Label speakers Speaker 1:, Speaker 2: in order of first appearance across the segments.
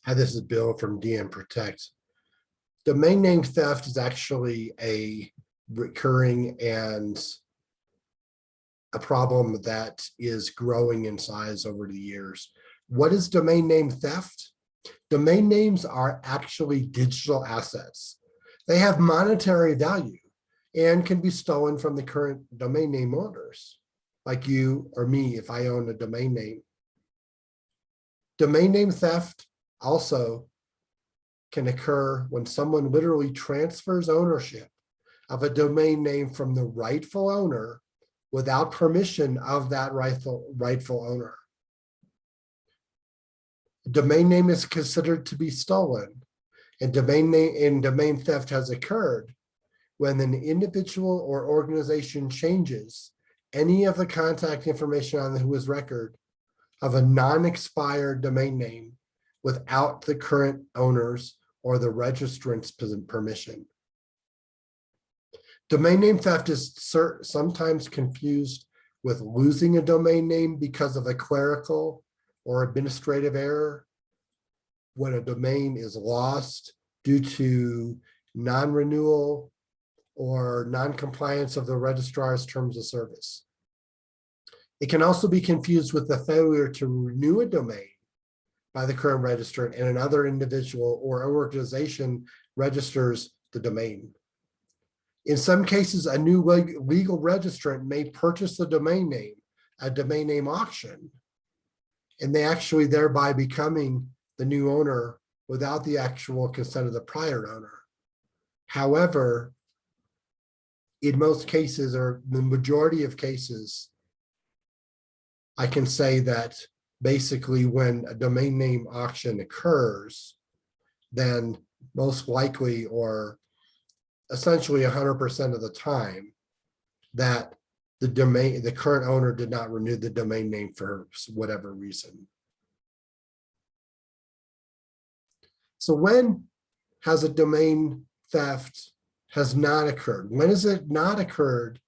Speaker 1: Hi, this is Bill from DM Protect. Domain name theft is actually a recurring and a problem that is growing in size over the years. What is domain name theft? Domain names are actually digital assets. They have monetary value and can be stolen from the current domain name owners, like you or me if I own a domain name. Domain name theft also can occur when someone literally transfers ownership of a domain name from the rightful owner without permission of that rightful owner. The domain name is considered to be stolen, and domain theft has occurred when an individual or organization changes any of the contact information on the WHOIS record of a non-expired domain name without the current owner's or the registrant's permission. Domain name theft is sometimes confused with losing a domain name because of a clerical or administrative error, when a domain is lost due to non-renewal or non-compliance of the registrar's terms of service. It can also be confused with the failure to renew a domain by the current registrant and another individual or organization registers the domain. In some cases, a new legal registrant may purchase the domain name at domain name auction, and they actually thereby becoming the new owner without the actual consent of the prior owner. However, in most cases, or the majority of cases, I can say that basically when a domain name auction occurs, then most likely or essentially 100% of the time that the current owner did not renew the domain name for whatever reason. So when has a domain theft has not occurred? When has it not occurred?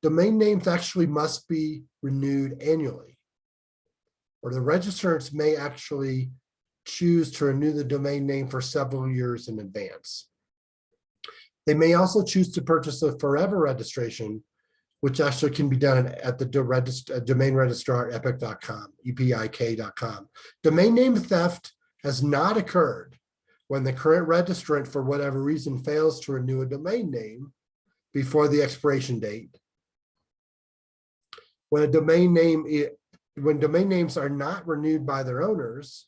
Speaker 1: Domain names actually must be renewed annually, or the registrants may actually choose to renew the domain name for several years in advance. They may also choose to purchase a forever registration, which actually can be done at the domain registrar epic.com, epik.com. Domain name theft has not occurred when the current registrant, for whatever reason, fails to renew a domain name before the expiration date. When domain names are not renewed by their owners,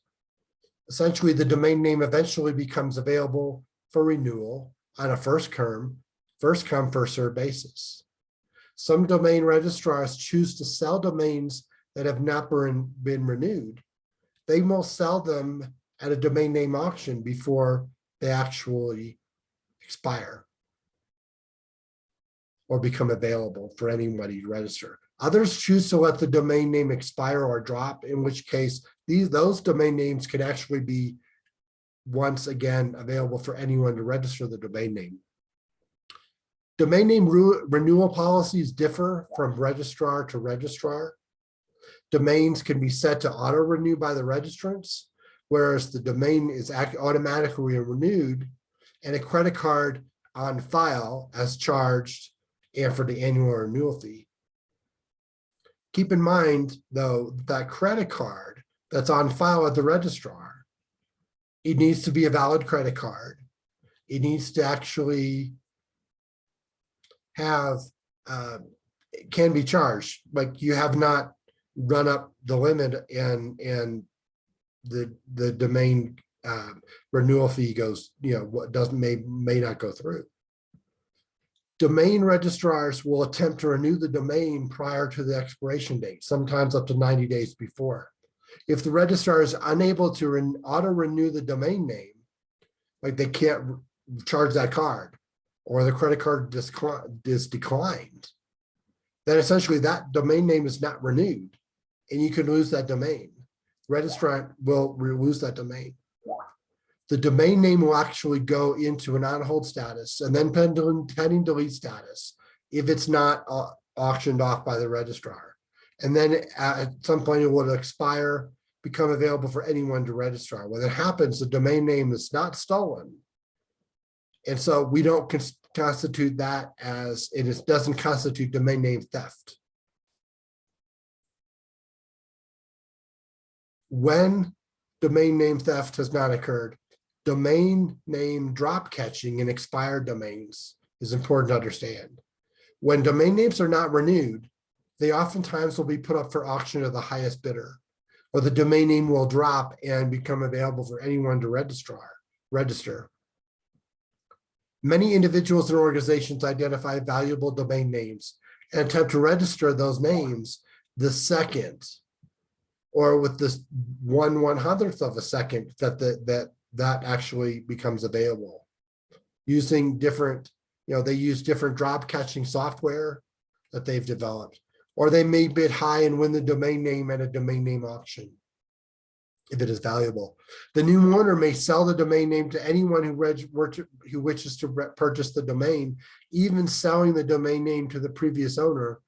Speaker 1: essentially the domain name eventually becomes available for renewal on a first come, first served basis. Some domain registrars choose to sell domains that have not been renewed. They will sell them at a domain name auction before they actually expire or become available for anybody to register. Others choose to let the domain name expire or drop, in which case those domain names can actually be once again available for anyone to register the domain name. Domain name renewal policies differ from registrar to registrar. Domains can be set to auto-renew by the registrants, whereas the domain is automatically renewed and a credit card on file as charged and for the annual renewal fee. Keep in mind, though, that credit card that's on file at the registrar, it needs to be a valid credit card. It needs to actually have, it can be charged, like you have not run up the limit and the domain renewal fee goes, what may not go through. Domain registrars will attempt to renew the domain prior to the expiration date, sometimes up to 90 days before. If the registrar is unable to auto-renew the domain name, like they can't charge that card, or the credit card is declined, then essentially that domain name is not renewed, and you can lose that domain. The registrant will lose that domain. The domain name will actually go into an on-hold status and then pending delete status if it's not auctioned off by the registrar. And then at some point it will expire become available for anyone to register. When it happens, the domain name is not stolen. And so we don't constitute that as, it doesn't constitute domain name theft. When domain name theft has not occurred, domain name drop catching in expired domains is important to understand. When domain names are not renewed, they oftentimes will be put up for auction to the highest bidder, or the domain name will drop and become available for anyone to register. Many individuals and organizations identify valuable domain names and attempt to register those names the second, or with this 1/100th of a second that actually becomes available, using different, they use different drop catching software that they've developed, or they may bid high and win the domain name at a domain name auction if it is valuable. The new owner may sell the domain name to anyone who wishes to purchase the domain, even selling the domain name to the previous owner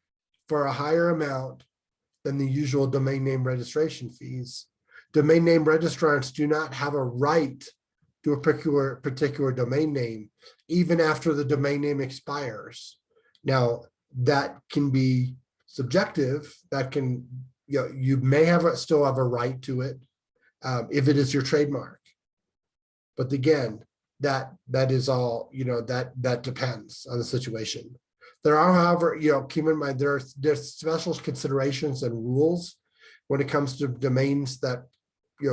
Speaker 1: for a higher amount than the usual domain name registration fees. Domain name registrants do not have a right to a particular domain name, even after the domain name expires. Now, that can be subjective. That can, you may still have a right to it if it is your trademark. But again, that is all, that depends on the situation. There are, however, keep in mind, there's special considerations and rules when it comes to domains that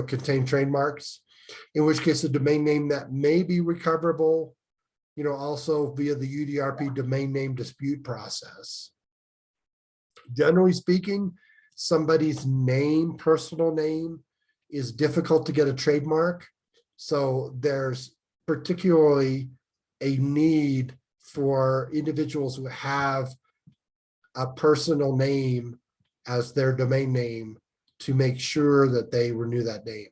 Speaker 1: contain trademarks, in which case the domain name that may be recoverable, also via the UDRP domain name dispute process. Generally speaking, somebody's name, personal name, is difficult to get a trademark. So there's particularly a need for individuals who have a personal name as their domain name to make sure that they renew that name.